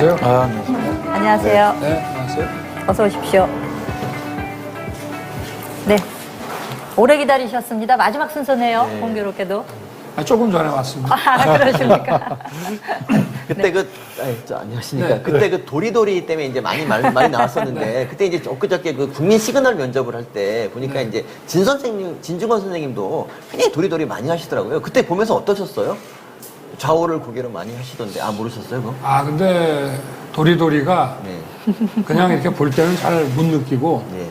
안녕하세요. 안녕하세요. 안녕하세요. 네, 안녕하세요. 어서 오십시오. 네. 오래 기다리셨습니다. 마지막 순서네요. 네. 공교롭게도. 조금 전에 왔습니다. 그러십니까? 그때 안녕하십니까. 그때 그 도리도리 때문에 이제 많이 나왔었는데, 그때 이제 엊그저께 그 국민 시그널 면접을 할 때 보니까 이제 진중권 선생님도 굉장히 도리도리 많이 하시더라고요. 그때 보면서 어떠셨어요? 좌우를 고개로 많이 하시던데, 모르셨어요, 그거? 근데 도리도리가 네. 그냥 이렇게 볼 때는 잘 못 느끼고, 네.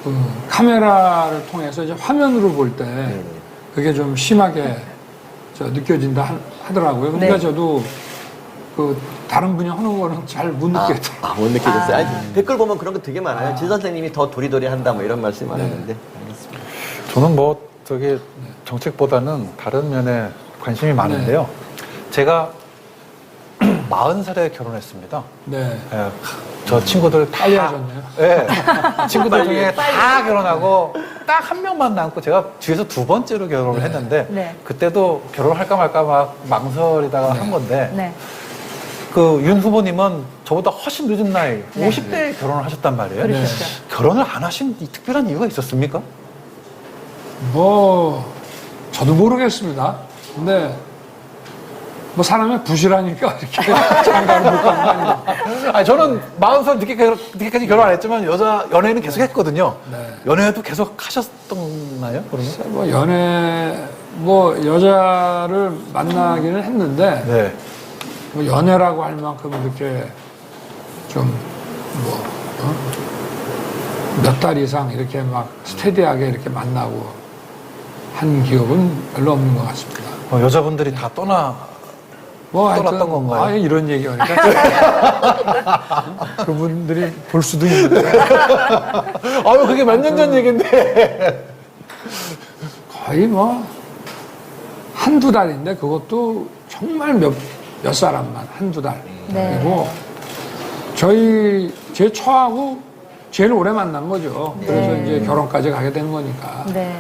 그 카메라를 통해서 이제 화면으로 볼 때 네. 그게 좀 심하게 느껴진다 하더라고요. 그러니까 네. 저도 그 다른 분이 하는 거는 잘 못 느꼈더라고요. 못 느끼셨어요? 아니, 댓글 보면 그런 거 되게 많아요. 진 선생님이 더 도리도리 한다, 뭐 이런 말씀 많았는데. 알겠습니다. 저는 정책보다는 다른 면에 관심이 많은데요. 제가 40살에 결혼했습니다. 네. 예, 저 친구들 다. 빨리 하셨네요. 예. 친구들 중에 다 결혼하고 딱 한 명만 남고 제가 뒤에서 두 번째로 결혼을 했는데 네. 그때도 결혼할까 말까 막 망설이다가 한 건데 네. 그 윤 후보님은 저보다 훨씬 늦은 나이 네. 50대에 결혼을 하셨단 말이에요. 그러셨죠. 결혼을 안 하신 이 특별한 이유가 있었습니까? 저도 모르겠습니다. 근데 사람이 부실하니까 이렇게 장가를 못 가는 거 아니에요? 저는 40살 늦게까지 결혼 안 했지만 연애는 계속 했거든요. 네. 연애도 계속 하셨나요? 그러면? 여자를 만나기는 했는데, 네. 연애라고 할 만큼 이렇게 몇 달 이상 이렇게 막 스테디하게 이렇게 만나고 한 기억은 별로 없는 것 같습니다. 여자분들이 다 떠났던 건가요? 이런 얘기하니까. 그분들이 볼 수도 있는데. 그게 몇 년 전 얘기인데. 거의 한두 달인데 그것도 정말 몇 사람만, 한두 달. 네. 그리고 제 처하고 제일 오래 만난 거죠. 그래서 이제 결혼까지 가게 된 거니까. 네.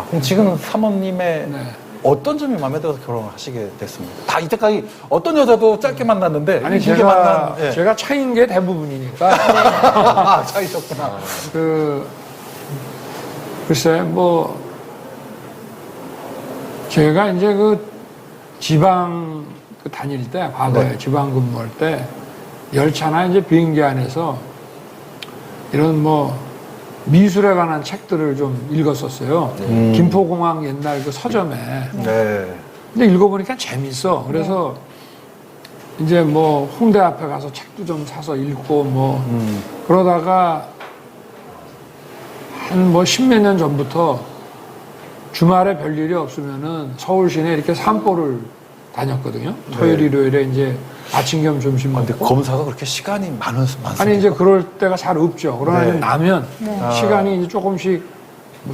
그럼 지금 사모님의 네. 어떤 점이 마음에 들어서 결혼을 하시게 됐습니까? 다 이때까지 어떤 여자도 짧게 만났는데. 아니, 길게 제가 차인 게 대부분이니까. 차이셨구나. 글쎄, 제가 이제 지방 다닐 때, 과거에 지방 근무할 때, 열차나 이제 비행기 안에서 이런 미술에 관한 책들을 좀 읽었었어요. 김포공항 옛날 그 서점에. 네. 근데 읽어보니까 재밌어. 그래서 이제 홍대 앞에 가서 책도 좀 사서 읽고 그러다가 한 십몇 년 전부터 주말에 별일이 없으면은 서울 시내 이렇게 산보를 다녔거든요. 토요일, 일요일에 이제 아침 겸 점심 먹고. 근데 검사가 그렇게 시간이 많습니까? 아니, 이제 그럴 때가 잘 없죠. 그러나 좀 나면 시간이 이제 조금씩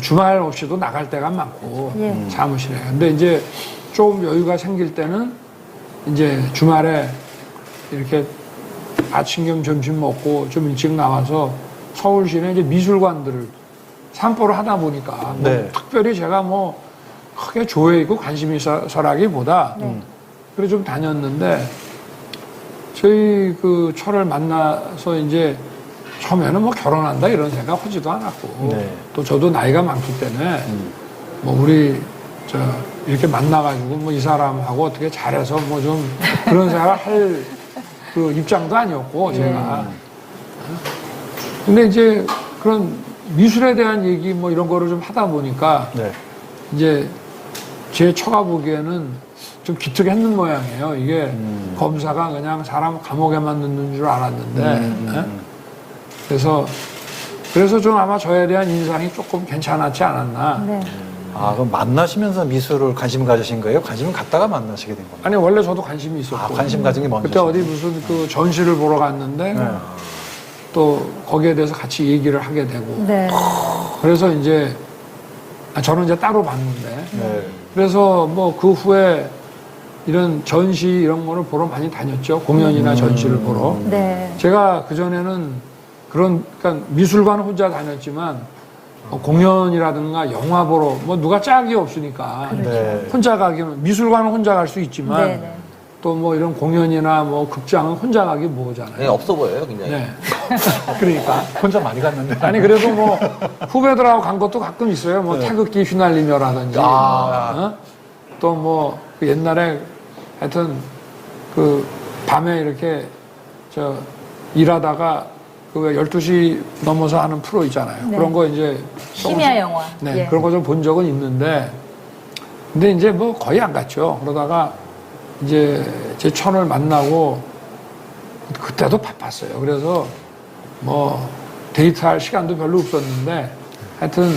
주말 없이도 나갈 때가 많고 사무실에. 근데 이제 좀 여유가 생길 때는 이제 주말에 이렇게 아침 겸 점심 먹고 좀 일찍 나와서 서울 시내 이제 미술관들을 산보를 하다 보니까 특별히 제가 크게 조회 있고 관심이 있어서라기보다 그래 좀 다녔는데 저희 철을 만나서 이제 처음에는 결혼한다 이런 생각 하지도 않았고 또 저도 나이가 많기 때문에 우리 이렇게 만나가지고 이 사람하고 어떻게 잘해서 좀 그런 생각을 할 그 입장도 아니었고 제가 근데 이제 그런 미술에 대한 얘기 이런 거를 좀 하다 보니까 이제 제 처가 보기에는 좀 기특했는 모양이에요. 이게 검사가 그냥 사람 감옥에만 넣는 줄 알았는데 그래서 좀 아마 저에 대한 인상이 조금 괜찮았지 않았나. 네. 그럼 만나시면서 미술을 관심 가지신 거예요? 관심을 갖다가 만나시게 된 겁니까? 아니, 원래 저도 관심이 있었고. 관심 가진 게 먼저. 그때 어디 무슨 전시를 보러 갔는데 또 거기에 대해서 같이 얘기를 하게 되고. 네. 그래서 이제 저는 이제 따로 봤는데. 그래서 그 후에 이런 전시 이런 거를 보러 많이 다녔죠. 공연이나 전시를 보러. 네. 제가 그전에는 그러니까 미술관 혼자 다녔지만 공연이라든가 영화 보러 누가 짝이 없으니까 혼자 가기는 미술관은 혼자 갈 수 있지만 또 뭐 이런 공연이나 뭐 극장은 혼자 가기 뭐잖아요. 네, 없어 보여요, 굉장히. 네. 그러니까. 혼자 많이 갔는데. 아니, 그래도 뭐 후배들하고 간 것도 가끔 있어요. 뭐 태극기 휘날리며라든지. 또 뭐 옛날에 하여튼 그 밤에 이렇게 일하다가 그 12시 넘어서 하는 프로 있잖아요. 네. 그런 거 이제. 심야 영화. 네. 예. 그런 거 좀 본 적은 있는데 근데 이제 뭐 거의 안 갔죠. 그러다가 이제 제 천을 만나고 그때도 바빴어요. 그래서 뭐 데이트할 시간도 별로 없었는데 하여튼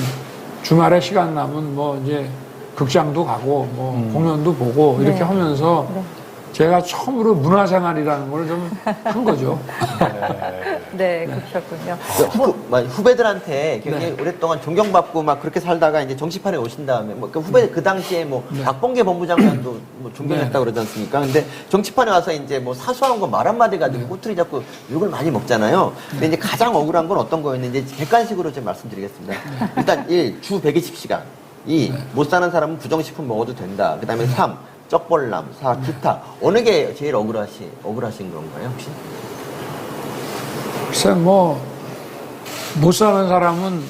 주말에 시간 남은 뭐 이제 극장도 가고 뭐 공연도 보고 이렇게 네. 하면서 네. 제가 처음으로 문화생활이라는 걸 좀 한 거죠. 네, 그러셨군요. 후배들한테 굉장히 네. 오랫동안 존경받고 막 그렇게 살다가 이제 정치판에 오신 다음에 뭐 그 후배 그 당시에 뭐 네. 박범계 본부장관도 뭐 존경했다고 그러지 않습니까? 근데 정치판에 와서 이제 뭐 사소한 거 말 한마디 가지고 꼬투리 잡고 욕을 많이 먹잖아요. 근데 이제 가장 억울한 건 어떤 거였는지 객관식으로 좀 말씀드리겠습니다. 일단 1. 주 120시간. 2. 못 사는 사람은 부정식품 먹어도 된다. 그 다음에 3. 쩍벌남. 4. 기타. 어느 게 제일 억울하신 건가요, 혹시? 글쎄 뭐 못 사는 사람은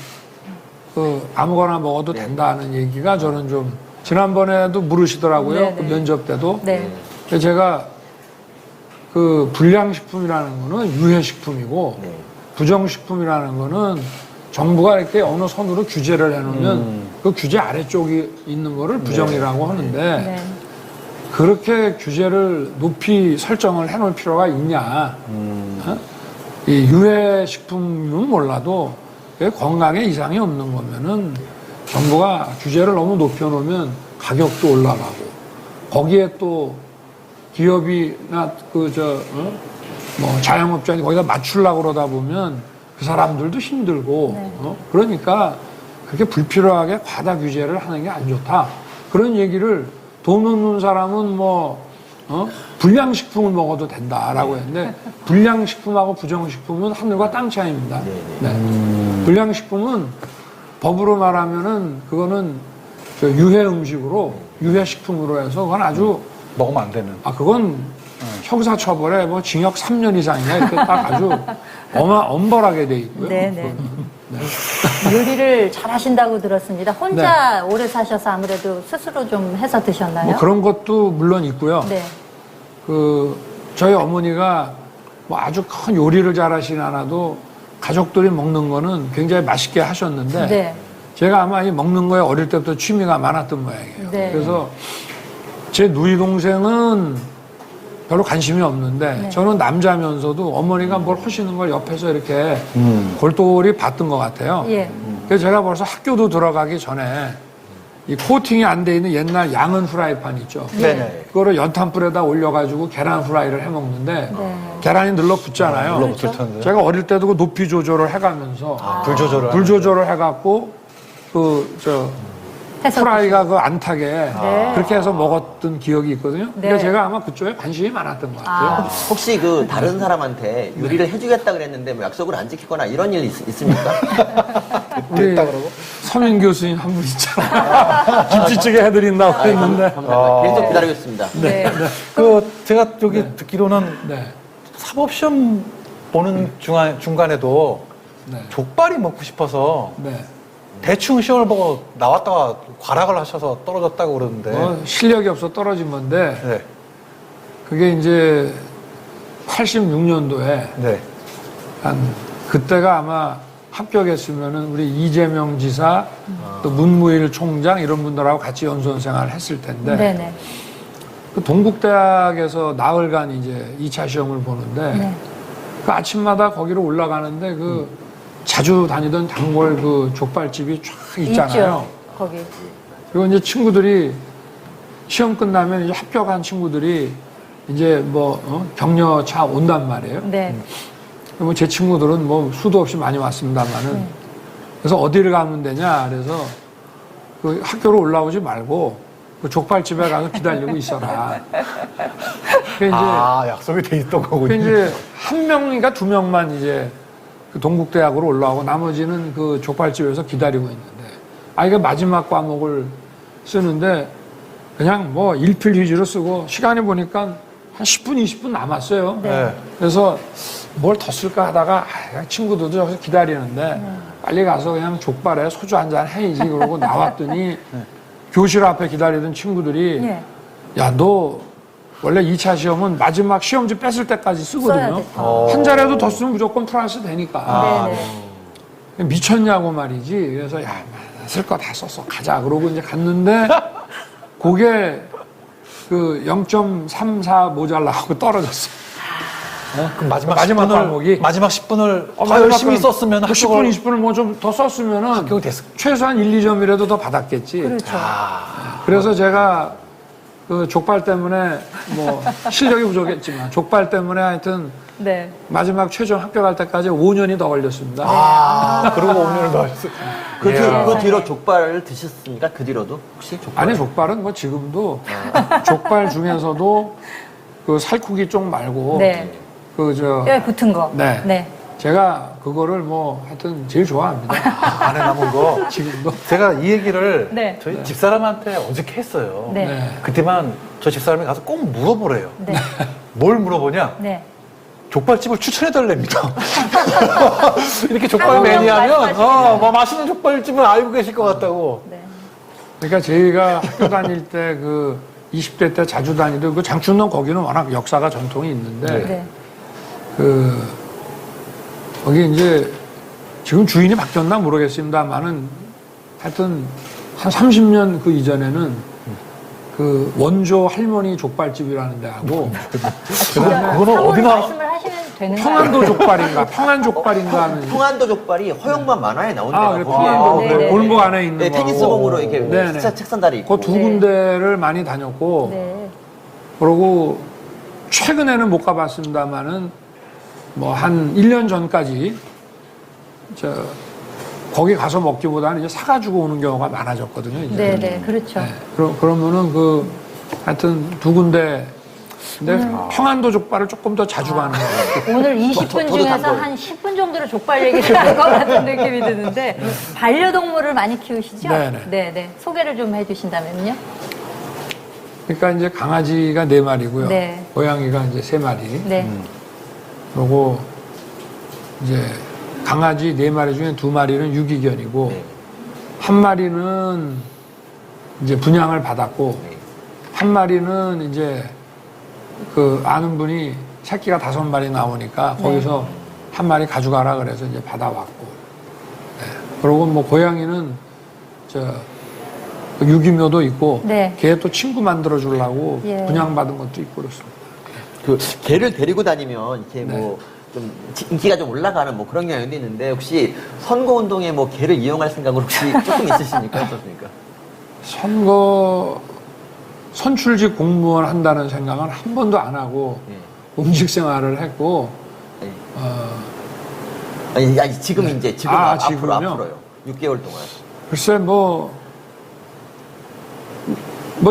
그 아무거나 먹어도 된다는 얘기가 저는 좀 지난번에도 물으시더라고요. 네, 그 네. 면접 때도. 네. 근데 제가 그 불량식품이라는 거는 유해식품이고 네. 부정식품이라는 거는 정부가 이렇게 어느 선으로 규제를 해놓으면 그 규제 아래쪽에 있는 거를 부정이라고 하는데 네. 그렇게 규제를 높이 설정을 해놓을 필요가 있냐. 어? 이 유해식품은 몰라도 건강에 이상이 없는 거면은 정부가 규제를 너무 높여놓으면 가격도 올라가고 거기에 또 기업이나 뭐 자영업자니 거기다 맞추려고 그러다 보면 그 사람들도 힘들고 네. 그러니까 그렇게 불필요하게 과다 규제를 하는 게 안 좋다. 그런 얘기를 돈 없는 사람은 불량식품을 먹어도 된다라고 했는데 불량식품하고 부정식품은 하늘과 땅 차이입니다. 네. 불량식품은 법으로 말하면은 그거는 유해 음식으로 유해 식품으로 해서 그건 아주 먹으면 안 되는. 그건 형사처벌에 뭐 징역 3년 이상이야 이렇게 딱 아주 엄벌하게 돼 있고요. 네네. 요리를 잘 하신다고 들었습니다. 혼자 오래 사셔서 아무래도 스스로 좀 해서 드셨나요? 뭐 그런 것도 물론 있고요. 네. 저희 어머니가 뭐 아주 큰 요리를 잘하시진 않아도 가족들이 먹는 거는 굉장히 맛있게 하셨는데 네. 제가 아마 이 먹는 거에 어릴 때부터 취미가 많았던 모양이에요. 네. 그래서 제 누이 동생은 별로 관심이 없는데 네. 저는 남자면서도 어머니가 뭘 하시는 걸 옆에서 이렇게 골똘히 봤던 것 같아요. 예. 그래서 제가 벌써 학교도 들어가기 전에 이 코팅이 안 돼 있는 옛날 양은 후라이팬 있죠. 네네. 그거를 연탄불에다 올려가지고 계란 후라이를 해 먹는데 네. 계란이 늘러붙잖아요. 눌러붙을 텐데. 제가 어릴 때도 그 높이 조절을 해가면서 불 조절을. 불 조절을 해갖고 해서 후라이가 그 안 타게 네. 그렇게 해서 먹었던 기억이 있거든요. 네. 그러니까 제가 아마 그쪽에 관심이 많았던 것 같아요. 혹시 그 다른 사람한테 요리를 해주겠다 그랬는데 뭐 약속을 안 지키거나 이런 일 있습니까? 우리 됐다 그러고? 서민 교수님 한 분 있잖아요. 김치찌개 해드린다고 했는데. 감사합니다. 계속 기다리고 있습니다. 네. 제가 저기 듣기로는 네. 사법시험 보는 중간에도 네. 족발이 먹고 싶어서 네. 대충 시험을 보고 나왔다가 과락을 하셔서 떨어졌다고 그러는데. 실력이 없어 떨어진 건데 네. 그게 이제 86년도에 네. 그때가 아마 합격했으면은 우리 이재명 지사 또 문무일 총장 이런 분들하고 같이 연수원 생활을 했을 텐데 네네. 그 동국대학에서 나흘간 이제 2차 시험을 보는데 네. 그 아침마다 거기로 올라가는데 그 자주 다니던 단골 그 족발집이 쫙 있잖아요. 있죠. 거기. 그리고 이제 친구들이 시험 끝나면 이제 합격한 친구들이 이제 격려차 온단 말이에요. 네. 뭐 제 친구들은 뭐 수도 없이 많이 왔습니다만은 그래서 어디를 가면 되냐 그래서 그 학교로 올라오지 말고 그 족발집에 가서 기다리고 있어라. 그러니까 약속이 돼 있던 거군요. 이제 이제 한 명인가 두 명만 이제 그 동국대학으로 올라오고 나머지는 그 족발집에서 기다리고 있는데 이게 마지막 과목을 쓰는데 그냥 뭐 일필휘지로 쓰고 시간이 보니까 한 10분, 20분 남았어요. 네. 그래서 뭘 더 쓸까 하다가 친구들도 저기서 기다리는데 빨리 가서 그냥 족발에 소주 한잔 해야지 그러고 나왔더니 교실 앞에 기다리던 친구들이 예. 야, 너 원래 2차 시험은 마지막 시험지 뺐을 때까지 쓰거든요. 써야 한 자리라도 더 쓰면 무조건 플러스 되니까. 네네. 미쳤냐고 말이지. 그래서 야, 쓸 거 다 썼어. 가자. 그러고 이제 갔는데 그게 그 0.34 모자라고 떨어졌어. 그럼 마지막 마지막 10분을, 과목이? 마지막 10분을 더 마지막 열심히 건 썼으면 뭐 10분, 20분을 뭐 좀 더 썼으면은 합격이 됐을 최소한 1, 2점이라도 더 받았겠지. 그렇죠. 그래서 제가 그 족발 때문에 뭐 실력이 부족했지만 족발 때문에 하여튼 네. 마지막 최종 합격할 때까지 5년이 더 걸렸습니다. 그러고 5년을 더 했어요. 그 뒤로 족발을 드셨습니까? 그 뒤로도 혹시 족발? 아니 족발은 뭐 지금도 족발 중에서도 그 살코기 쪽 말고 네. 그저 뼈에 붙은 거. 네. 네. 제가 그거를 뭐 하여튼 제일 좋아합니다. 안에 남은 거. 지금도. 제가 이 얘기를 네. 저희 집사람한테 어저께 했어요. 네. 네. 그때만 저 집사람이 가서 꼭 물어보래요. 네. 뭘 물어보냐? 네. 족발집을 추천해달랍니다. 이렇게 족발 한번 매니아면, 말씀하시겠네요. 뭐 맛있는 족발집을 알고 계실 것 같다고. 네. 그러니까 저희가 학교 다닐 때 그 20대 때 자주 다니던 그 장춘동 거기는 워낙 역사가 전통이 있는데 네. 그 거기 이제 지금 주인이 바뀌었나 모르겠습니다만은 하여튼 한 30년 그 이전에는 그 원조 할머니 족발집이라는 데하고 진짜 그거는 상호를 어디나- 말씀을 하시면 되는 거예요. 평안도 족발인가 평안족발인가 하는 평안도 족발이 허영만 만화에 나온 아, 데가 그래, 거기에 평안도 네, 네. 골목 안에 있는 네, 테니스공으로 이렇게 네네. 책상 다리 있고 그 두 네. 군데를 많이 다녔고 네. 그러고 최근에는 못 가봤습니다만은 뭐 한 1년 전까지 거기 가서 먹기보다는 이제 사가지고 오는 경우가 많아졌거든요. 이제. 네, 네. 그렇죠. 네. 그러면은 하여튼 두 군데. 근데 평안도 족발을 조금 더 자주 가는 거예요. 오늘 20분 저도 중에서 단골. 한 10분 정도로 족발 얘기를 할 것 같은 느낌이 드는데 반려동물을 많이 키우시죠? 네네. 네, 네. 소개를 좀 해주신다면요. 그러니까 이제 강아지가 4마리고요. 네. 고양이가 이제 3마리. 네. 그리고 이제 강아지 4마리 중에 2마리는 유기견이고 네. 한 마리는 이제 분양을 받았고 한 마리는 이제 그 아는 분이 새끼가 5마리 나오니까 거기서 한 마리 가져가라 그래서 이제 받아왔고 네. 그리고 뭐 고양이는 유기묘도 있고 네. 걔 또 친구 만들어 주려고 예. 분양받은 것도 있고 그렇습니다. 그 개를 데리고 다니면 이렇게 네. 뭐 좀 인기가 좀 올라가는 뭐 그런 경향도 있는데 혹시 선거 운동에 뭐 개를 이용할 생각은 혹시 조금 있으십니까? 어떻습니까? 선출직 공무원 한다는 생각은 한 번도 안 하고 음식 생활을 했고 네. 아니 지금 이제 지금 지금요? 앞으로요. 6개월 동안. 글쎄 뭐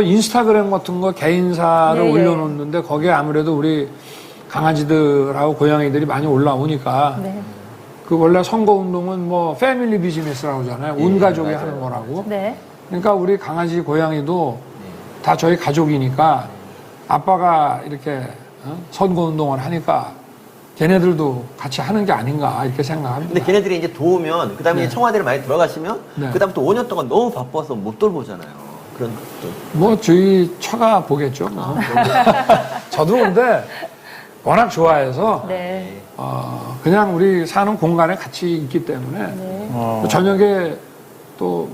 인스타그램 같은 거 개인사를 네, 올려놓는데 거기에 아무래도 우리 강아지들하고 고양이들이 많이 올라오니까 네. 그 원래 선거운동은 뭐 패밀리 비즈니스라고 하잖아요. 온 가족이 맞아요. 하는 거라고. 네. 그러니까 우리 강아지 고양이도 다 저희 가족이니까 아빠가 이렇게 선거운동을 하니까 걔네들도 같이 하는 게 아닌가 이렇게 생각합니다. 근데 걔네들이 이제 도우면 그다음에 네. 이제 청와대를 많이 들어가시면 네. 그다음부터 5년 동안 너무 바빠서 못 돌보잖아요. 그런 좀. 뭐 저희 처가 보겠죠. 뭐. 저도 근데 워낙 좋아해서 네. 그냥 우리 사는 공간에 같이 있기 때문에 네. 저녁에 또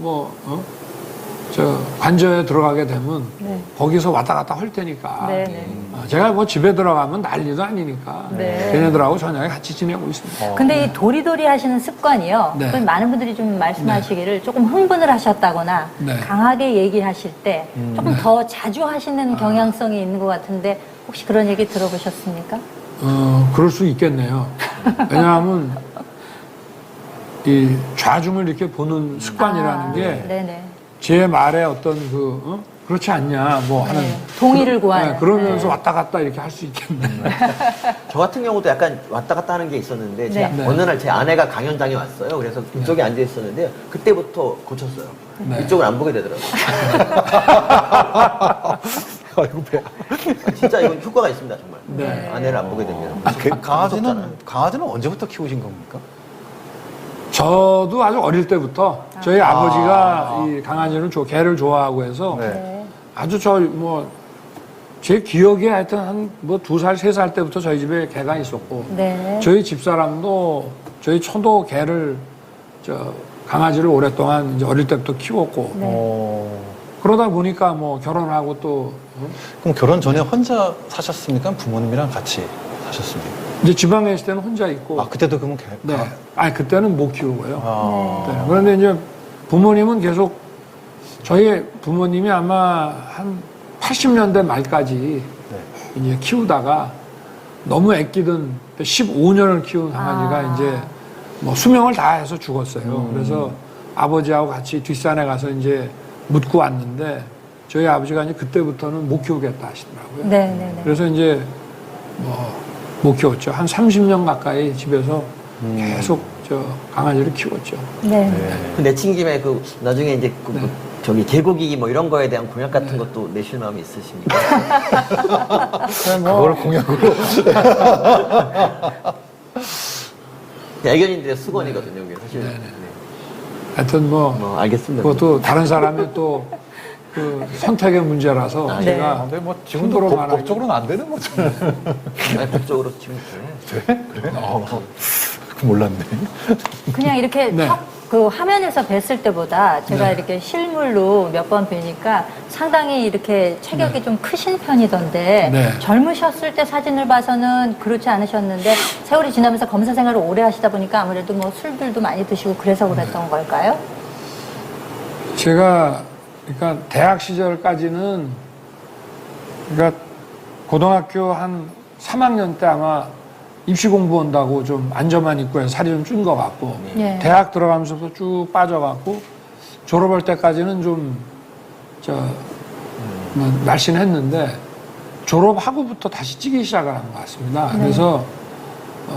관저에 들어가게 되면 네. 거기서 왔다 갔다 할 테니까 네, 네. 제가 뭐 집에 들어가면 난리도 아니니까 네. 걔네들하고 저녁에 같이 지내고 있습니다. 근데 이 도리도리 하시는 습관이요. 네. 그 많은 분들이 좀 말씀하시기를 조금 흥분을 하셨다거나 네. 강하게 얘기를 하실 때 조금 더 자주 하시는 경향성이 있는 것 같은데 혹시 그런 얘기 들어보셨습니까? 그럴 수 있겠네요. 왜냐하면 이 좌중을 이렇게 보는 습관이라는 게 네네. 제 말에 어떤 그렇지 않냐 뭐 하는 네. 동의를 구하는. 그러면서 네. 왔다 갔다 이렇게 할 수 있겠네. 저 같은 경우도 약간 왔다 갔다 하는 게 있었는데 네. 네. 어느 날 제 아내가 강연장에 왔어요. 그래서 이쪽에 앉아 있었는데 그때부터 고쳤어요. 네. 이쪽을 안 보게 되더라고요. 아이고 배야. 진짜 이건 효과가 있습니다, 정말. 네. 아내를 안 보게 되면. 강아지는 언제부터 키우신 겁니까? 저도 아주 어릴 때부터 저희 아버지가 이 강아지를 개를 좋아하고 해서 네. 아주 제 기억에 하여튼 한 뭐 2살, 3살 때부터 저희 집에 개가 있었고 네. 저희 집사람도 저희 처도 개를 강아지를 오랫동안 이제 어릴 때부터 키웠고 네. 그러다 보니까 뭐 결혼하고 또 그럼 결혼 전에 혼자 사셨습니까? 부모님이랑 같이 사셨습니까? 이제 지방에 있을 때는 혼자 있고 아, 그때도 그러면 네. 아니 그때는 못 키우고요. 아. 네. 그런데 이제 부모님은 계속 저희 부모님이 아마 한 80년대 말까지 이제 키우다가 너무 애끼던 15년을 키운 강아지가 이제 뭐 수명을 다해서 죽었어요. 그래서 아버지하고 같이 뒷산에 가서 이제 묻고 왔는데 저희 아버지가 이제 그때부터는 못 키우겠다 하시더라고요. 네. 그래서 이제 못 키웠죠. 한 30년 가까이 집에서 계속 강아지를 키웠죠. 네. 그 내친 김에 나중에 이제 개고기 뭐 이런 거에 대한 공약 같은 것도 내실 마음이 있으십니까? 그걸 공약으로. 애견인들의 수건이거든요, 이게 사실. 네. 하여튼 알겠습니다. 그것도 다른 사람의 또 그 선택의 문제라서 제가 근데 뭐 지금도 함부로 말하기- 법적으로는 안 되는 거죠. 아니, 법적으로 지금 돼? 그래? 몰랐네. 그냥 이렇게 네. 그 화면에서 뵀을 때보다 제가 이렇게 실물로 몇 번 뵈니까 상당히 이렇게 체격이 좀 크신 편이던데 네. 젊으셨을 때 사진을 봐서는 그렇지 않으셨는데 세월이 지나면서 검사 생활을 오래 하시다 보니까 아무래도 뭐 술들도 많이 드시고 그래서 그랬던 걸까요? 제가 그러니까 대학 시절까지는 그러니까 고등학교 한 3학년 때 아마 입시 공부 온다고 좀 안저만 입고 해서 살이 좀 찐 것 같고 네. 대학 들어가면서도 쭉 빠져갖고 졸업할 때까지는 좀 날씬했는데 졸업하고부터 다시 찌기 시작을 한 것 같습니다. 그래서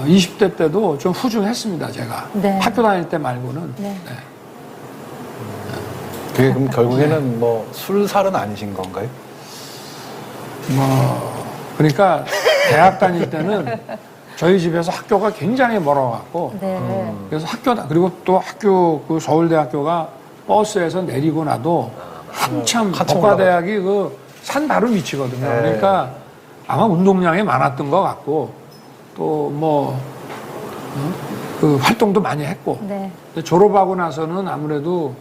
20대 때도 좀 후중했습니다, 제가. 네. 학교 다닐 때 말고는. 네. 네. 그게 그럼 결국에는 뭐 술살은 아니신 건가요? 그러니까 대학 다닐 때는 저희 집에서 학교가 굉장히 멀어갖고 네. 그래서 그리고 또 그 서울대학교가 버스에서 내리고 나도 한참 법과대학이 산 바로 밑이거든요. 네. 그러니까 아마 운동량이 많았던 것 같고 또 그 활동도 많이 했고 네. 근데 졸업하고 나서는 아무래도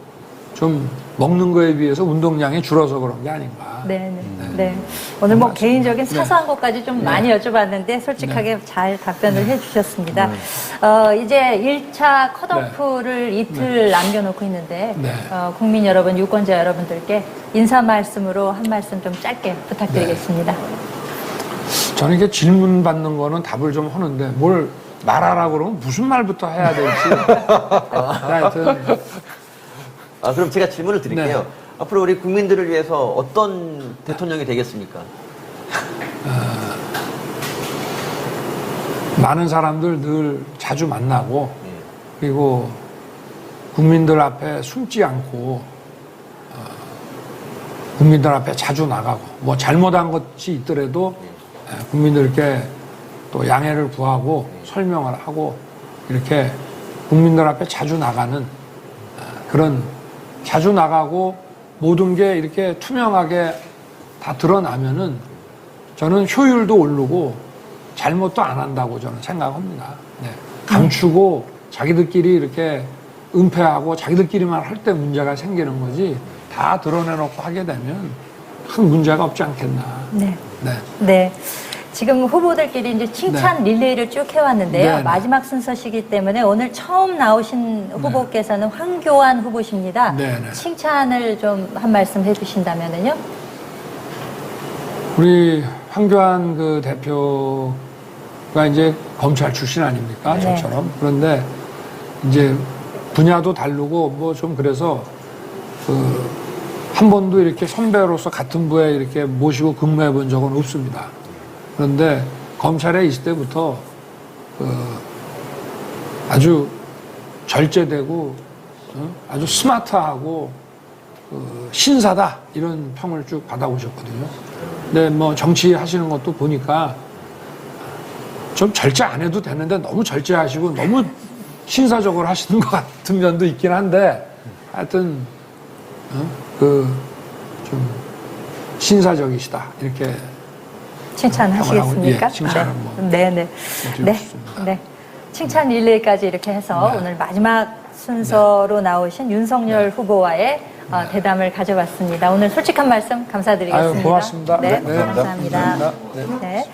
좀 먹는 거에 비해서 운동량이 줄어서 그런 게 아닌가. 네. 오늘 뭐 개인적인 네. 사소한 것까지 좀 많이 여쭤봤는데 솔직하게 잘 답변을 해주셨습니다. 이제 1차 컷오프를 이틀 남겨놓고 있는데 네. 국민 여러분, 유권자 여러분들께 인사 말씀으로 한 말씀 좀 짧게 부탁드리겠습니다. 저는 이렇게 질문 받는 거는 답을 좀 하는데 뭘 말하라고 그러면 무슨 말부터 해야 될지. 하여튼. 그럼 제가 질문을 드릴게요. 네. 앞으로 우리 국민들을 위해서 어떤 대통령이 되겠습니까? 많은 사람들 늘 자주 만나고 그리고 국민들 앞에 숨지 않고 국민들 앞에 자주 나가고 뭐 잘못한 것이 있더라도 국민들께 또 양해를 구하고 설명을 하고 이렇게 국민들 앞에 자주 나가는 그런 자주 나가고 모든 게 이렇게 투명하게 다 드러나면은 저는 효율도 오르고 잘못도 안 한다고 저는 생각합니다. 네. 감추고 자기들끼리 이렇게 은폐하고 자기들끼리만 할 때 문제가 생기는 거지 다 드러내놓고 하게 되면 큰 문제가 없지 않겠나. 네. 네. 네. 지금 후보들끼리 이제 칭찬 릴레이를 쭉 해왔는데요. 네. 마지막 순서시기 때문에 오늘 처음 나오신 후보께서는 황교안 후보십니다. 네. 칭찬을 좀 한 말씀 해주신다면요. 우리 황교안 그 대표가 이제 검찰 출신 아닙니까? 네. 저처럼. 그런데 이제 분야도 다르고 뭐 좀 그래서 한 번도 이렇게 선배로서 같은 부에 이렇게 모시고 근무해 본 적은 없습니다. 그런데 검찰에 있을 때부터 아주 절제되고 아주 스마트하고 신사다 이런 평을 쭉 받아오셨거든요. 근데 뭐 정치 하시는 것도 보니까 좀 절제 안 해도 되는데 너무 절제하시고 너무 신사적으로 하시는 것 같은 면도 있긴 한데 하여튼 좀 신사적이시다 이렇게 칭찬하시겠습니까? 예, 칭찬은 뭐 네네. 네. 드리겠습니다. 네. 칭찬 릴레이까지 이렇게 해서 네. 오늘 마지막 순서로 나오신 윤석열 후보와의 대담을 가져봤습니다. 오늘 솔직한 말씀 감사드리겠습니다. 아유, 고맙습니다. 네, 네, 감사합니다. 감사합니다. 네.